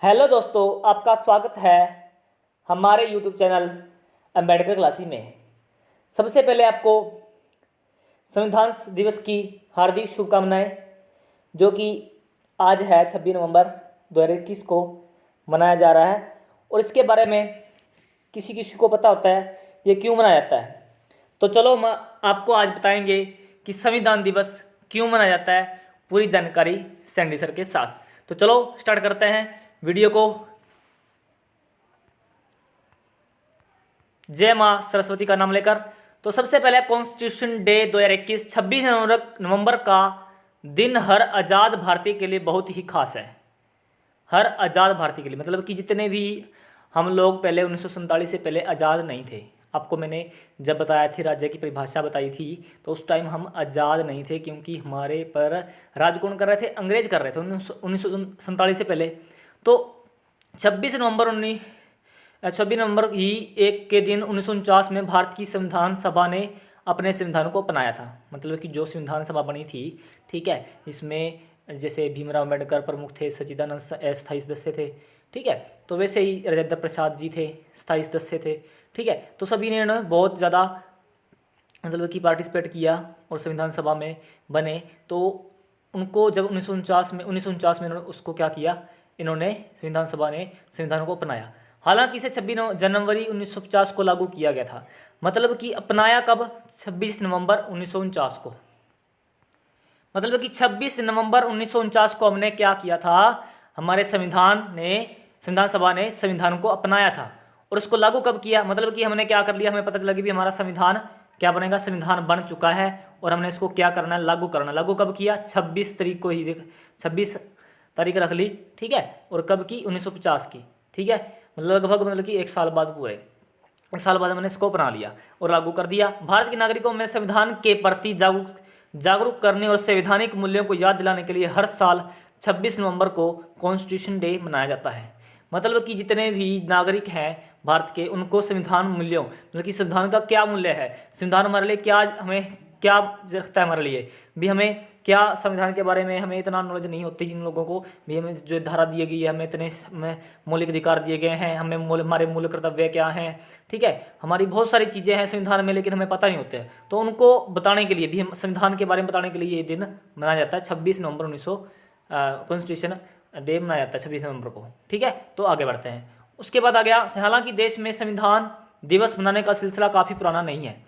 Hello दोस्तों, आपका स्वागत है हमारे यूट्यूब चैनल अम्बेडकर क्लासी में। सबसे पहले आपको संविधान दिवस की हार्दिक शुभकामनाएं, जो कि आज है 26 नवंबर 2021 को मनाया जा रहा है। और इसके बारे में किसी किसी को पता होता है ये क्यों मनाया जाता है। तो चलो हम आपको आज बताएंगे कि संविधान दिवस क्यों मनाया जाता है, पूरी जानकारी सैंडी सर के साथ। तो चलो स्टार्ट करते हैं वीडियो को। जय माँ सरस्वती का नाम लेकर। तो सबसे पहले कॉन्स्टिट्यूशन डे 2021 26 नवंबर का दिन हर आज़ाद भारतीय के लिए बहुत ही खास है। हर आज़ाद भारतीय के लिए मतलब कि जितने भी हम लोग पहले 1947 से पहले आज़ाद नहीं थे। आपको मैंने जब बताया थी, राज्य की परिभाषा बताई थी, तो उस टाइम हम आज़ाद नहीं थे, क्योंकि हमारे पर राज कौन कर रहे थे? अंग्रेज कर रहे थे 1947 से पहले। तो 26 नवंबर ही एक के दिन 1949 में भारत की संविधान सभा ने अपने संविधान को अपनाया था। मतलब कि जो संविधान सभा बनी थी, ठीक है, जिसमें जैसे भीमराव अम्बेडकर प्रमुख थे, सच्चिदानंद स्थायी सदस्य थे, ठीक है, तो वैसे ही राजेंद्र प्रसाद जी थे, स्थायी सदस्य थे, ठीक है। तो सभी ने बहुत ज़्यादा मतलब कि पार्टिसिपेट किया और संविधान सभा में बने। तो उनको जब 1949 में इन्होंने उसको क्या किया, इन्होंने संविधान सभा ने संविधान को अपनाया। हालांकि इसे 26 जनवरी 1950 को लागू किया गया था। मतलब कि अपनाया कब? 26 नवंबर 1949 को। मतलब कि 26 नवंबर 1949 को हमने क्या किया था, हमारे संविधान सभा ने संविधान को अपनाया था। और उसको लागू कब किया? मतलब कि हमने क्या कर लिया, हमें पता चला कि भी हमारा संविधान क्या बनेगा, संविधान बन चुका है और हमने इसको क्या करना है, लागू करना। लागू कब किया? 26 तारीख को ही, 26 तारीख रख ली, ठीक है। और कब की? 1950 की, ठीक है। लगभग मतलब कि एक साल बाद, पूरे एक साल बाद हमने इसको अपना लिया और लागू कर दिया। भारत के नागरिकों में संविधान के प्रति जागरूक करने और संवैधानिक मूल्यों को याद दिलाने के लिए हर साल 26 नवंबर को कॉन्स्टिट्यूशन डे मनाया जाता है। मतलब कि जितने भी नागरिक हैं भारत के, उनको संविधान मूल्यों, मतलब कि संविधान का क्या मूल्य है, संविधान हमारे लिए क्या, हमें क्या रखता है हमारे लिए भी, हमें क्या संविधान के बारे में हमें इतना नॉलेज नहीं होती जिन लोगों को भी। हमें जो धारा दी गई है, हमें इतने मौलिक अधिकार दिए गए हैं, हमें हमारे मूल कर्तव्य क्या हैं, ठीक है, हमारी बहुत सारी चीज़ें हैं संविधान में, लेकिन हमें पता नहीं होते हैं। तो उनको बताने के लिए भी, हम संविधान के बारे में बताने के लिए ये दिन मनाया जाता है 26 नवंबर 1900 कॉन्स्टिट्यूशन डे मनाया जाता है 26 नवंबर को, ठीक है। तो आगे बढ़ते हैं। उसके बाद आ गया, हालांकि देश में संविधान दिवस मनाने का सिलसिला काफ़ी पुराना नहीं है।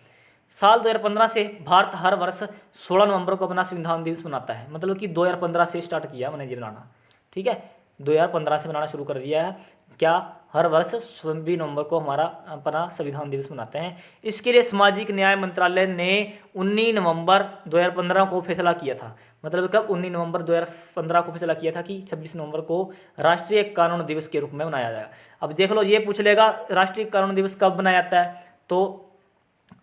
साल 2015 से भारत हर वर्ष 16 नवंबर को अपना संविधान दिवस मनाता है। मतलब कि 2015 से स्टार्ट किया मैंने ये बनाना, ठीक है, 2015 से बनाना शुरू कर दिया है। क्या? हर वर्ष 26 नवंबर को हमारा अपना संविधान दिवस मनाते हैं। इसके लिए सामाजिक न्याय मंत्रालय ने 19 नवंबर 2015 को फैसला किया था। मतलब कब? 19 नवंबर 2015 को फैसला किया था कि 26 नवंबर को राष्ट्रीय कानून दिवस के रूप में मनाया जाएगा। अब देख लो, ये पूछ लेगा राष्ट्रीय कानून दिवस कब मनाया जाता है, तो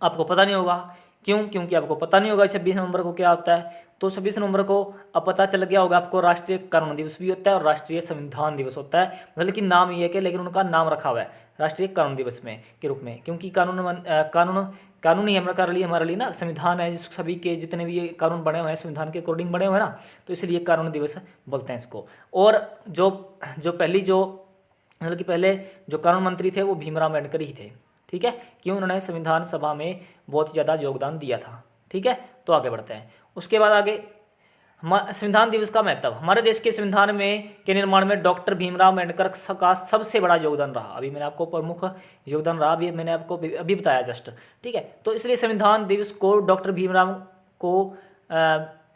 आपको पता नहीं होगा। क्यों? क्योंकि आपको पता नहीं होगा 26 नवंबर को क्या होता है। तो 26 नवंबर को अब पता चल गया होगा आपको, राष्ट्रीय कानून दिवस भी होता है और राष्ट्रीय संविधान दिवस होता है। मतलब कि नाम ये है, लेकिन उनका नाम रखा हुआ है राष्ट्रीय कानून दिवस में के रूप में, क्योंकि कानून ही हमारे लिए ना संविधान है। सभी के जितने भी ये कानून बने हुए हैं संविधान के अकॉर्डिंग बने हुए हैं ना, तो इसलिए कानून दिवस बोलते हैं इसको। और जो जो पहली जो मतलब कि पहले जो कानून मंत्री थे वो भीमराव अम्बेडकर ही थे, ठीक है, क्यों? उन्होंने संविधान सभा में बहुत ज़्यादा योगदान दिया था, ठीक है। तो आगे बढ़ते हैं। उसके बाद आगे संविधान दिवस का महत्व। हमारे देश के संविधान में के निर्माण में डॉक्टर भीमराव अम्बेडकर का सबसे बड़ा योगदान रहा। अभी मैंने आपको प्रमुख योगदान रहा, अभी मैंने आपको अभी बताया जस्ट, ठीक है। तो इसलिए संविधान दिवस को डॉक्टर भीमराव को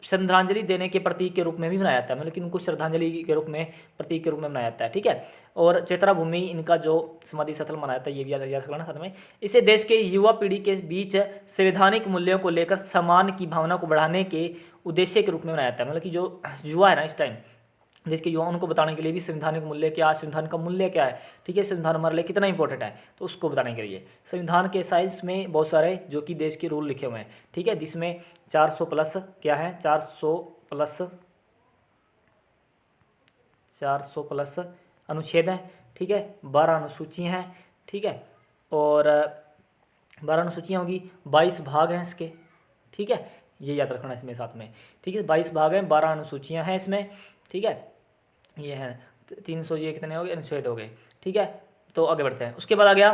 श्रद्धांजलि देने के प्रतीक के रूप में भी मनाया जाता है। मतलब कि उनको श्रद्धांजलि के रूप में, प्रतीक के रूप में मनाया जाता है, ठीक है। और चैत्रा भूमि इनका जो समाधि स्थल मनाया जाता है, ये भी याद रखना साथ में। इसे देश के युवा पीढ़ी के बीच संवैधानिक मूल्यों को लेकर सम्मान की भावना को बढ़ाने के उद्देश्य के रूप में मनाया जाता है। मतलब कि जो युवा है ना इस टाइम, देश के युवा, उनको बताने के लिए भी संवैधानिक मूल्य क्या, संविधान का मूल्य क्या है, ठीक है, संविधान हमारे लिए कितना इंपॉर्टेंट है, तो उसको बताने के लिए संविधान के साइज में बहुत सारे जो कि देश के रूल लिखे हुए हैं, ठीक है, जिसमें 400 प्लस क्या है, 400 प्लस अनुच्छेद हैं, ठीक है, 12 अनुसूचियाँ हैं, ठीक है, और 12 अनुसूचियाँ होगी, 22 भाग हैं इसके, ठीक है, ये याद रखना इसमें साथ में, ठीक है, 22 भाग हैं, 12 अनुसूचियाँ हैं इसमें, ठीक है, ये है। 300 ये कितने हो गए, अनुच्छेद हो गए। ठीक है, तो आगे बढ़ते हैं। उसके बाद आ गया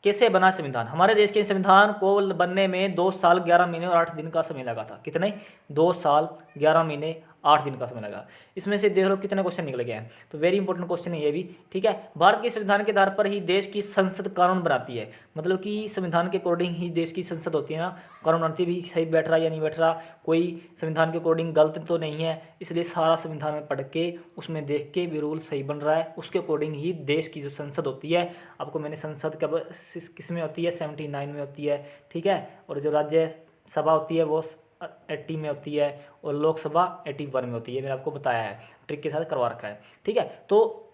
कैसे बना संविधान। हमारे देश के संविधान को बनने में 2 साल 11 महीने और 8 दिन का समय लगा था। कितने? 2 साल 11 महीने 8 दिन का समय लगा। इसमें से देख लो कितने क्वेश्चन निकल गए हैं, तो वेरी इंपॉर्टेंट क्वेश्चन है ये भी। ठीक है, भारत के संविधान के आधार पर ही देश की संसद कानून बनाती है, मतलब कि संविधान के अकॉर्डिंग ही देश की संसद होती है ना, कानून बनाती भी सही बैठ रहा या नहीं बैठ रहा, कोई संविधान के अकॉर्डिंग गलत तो नहीं है, इसलिए सारा संविधान में पढ़ के उसमें देख के भी रूल सही बन रहा है, उसके अकॉर्डिंग ही देश की जो संसद होती है, आपको मैंने संसद कब किस में होती है, 79 में होती है। ठीक है, और जो राज्यसभा होती है वो 80 में होती है, और लोकसभा 81 में होती है, मैंने आपको बताया है, ट्रिक के साथ करवा रखा है। ठीक है, तो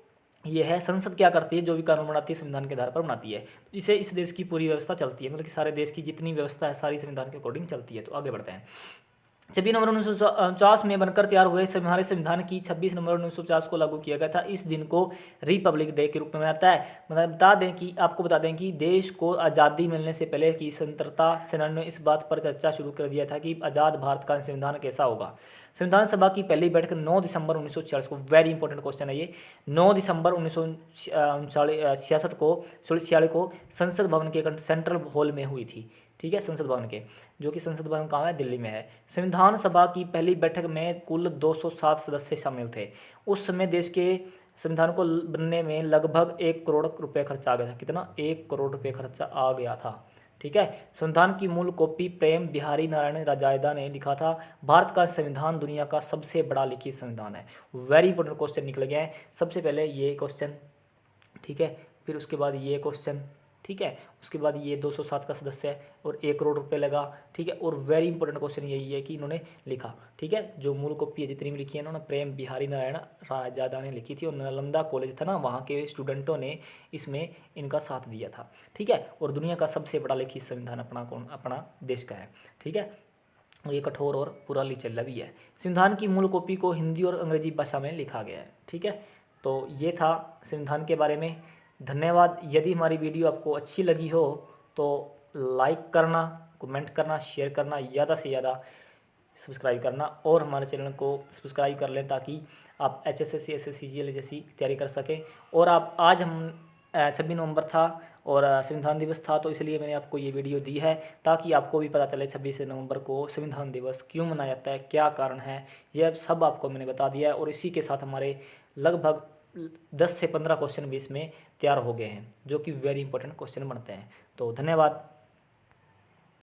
ये है संसद क्या करती है, जो भी कानून बनाती है संविधान के आधार पर बनाती है, जिससे इस देश की पूरी व्यवस्था चलती है, मतलब कि सारे देश की जितनी व्यवस्था है सारी संविधान के अकॉर्डिंग चलती है। तो आगे बढ़ते हैं। 26 नवंबर 1949 में बनकर तैयार हुए हमारे संविधान की 26 नवंबर 1950 को लागू किया गया था। इस दिन को रिपब्लिक डे के रूप में मनाता है। मतलब आपको बता दें कि देश को आज़ादी मिलने से पहले की स्वतंत्रता सेनानियों ने इस बात पर चर्चा शुरू कर दिया था कि आज़ाद भारत का संविधान कैसा होगा। संविधान सभा की पहली बैठक 9 दिसंबर 1946 को, वेरी इंपॉर्टेंट क्वेश्चन है ये, 9 दिसंबर 1966 को संसद भवन के सेंट्रल हॉल में हुई थी। ठीक है, संसद भवन के, जो कि संसद भवन कहाँ है, दिल्ली में है। संविधान सभा की पहली बैठक में कुल 207 सदस्य शामिल थे। उस समय देश के संविधान को बनने में लगभग 1 करोड़ रुपए खर्चा आ गया था। कितना? 1 करोड़ रुपए खर्चा आ गया था। ठीक है, संविधान की मूल कॉपी प्रेम बिहारी नारायण राजायदा ने लिखा था। भारत का संविधान दुनिया का सबसे बड़ा लिखित संविधान है। वेरी इंपॉर्टेंट क्वेश्चन निकल गए हैं। सबसे पहले ये क्वेश्चन, ठीक है, फिर उसके बाद ये क्वेश्चन, ठीक है, उसके बाद ये 207 का सदस्य है और 1 करोड़ रुपए लगा। ठीक है, और वेरी इंपॉर्टेंट क्वेश्चन यही है कि इन्होंने लिखा। ठीक है, जो मूल कॉपी है जितनी भी लिखी है इन्होंने प्रेम बिहारी नारायण राजादा ने लिखी थी, और नालंदा कॉलेज था ना, वहाँ के स्टूडेंटों ने इसमें इनका साथ दिया था। ठीक है, और दुनिया का सबसे बड़ा लिखित संविधान अपना देश का है। ठीक है, और ये कठोर और पूरा लिचल्ला भी है। संविधान की मूल कॉपी को हिंदी और अंग्रेजी भाषा में लिखा गया है। ठीक है, तो ये था संविधान के बारे में। धन्यवाद। यदि हमारी वीडियो आपको अच्छी लगी हो तो लाइक करना, कमेंट करना, शेयर करना, ज़्यादा से ज़्यादा सब्सक्राइब करना, और हमारे चैनल को सब्सक्राइब कर लें ताकि आप HSSC SSC CGL जैसी तैयारी कर सकें। और आप आज हम 26 नवंबर था और संविधान दिवस था, तो इसलिए मैंने आपको ये वीडियो दी है ताकि आपको भी पता चले 26 नवंबर को संविधान दिवस क्यों मनाया जाता है, क्या कारण है, यह सब आपको मैंने बता दिया है। और इसी के साथ हमारे लगभग 10 से 15 क्वेश्चन भी इसमें तैयार हो गए हैं, जो कि वेरी इंपॉर्टेंट क्वेश्चन बनते हैं। तो धन्यवाद।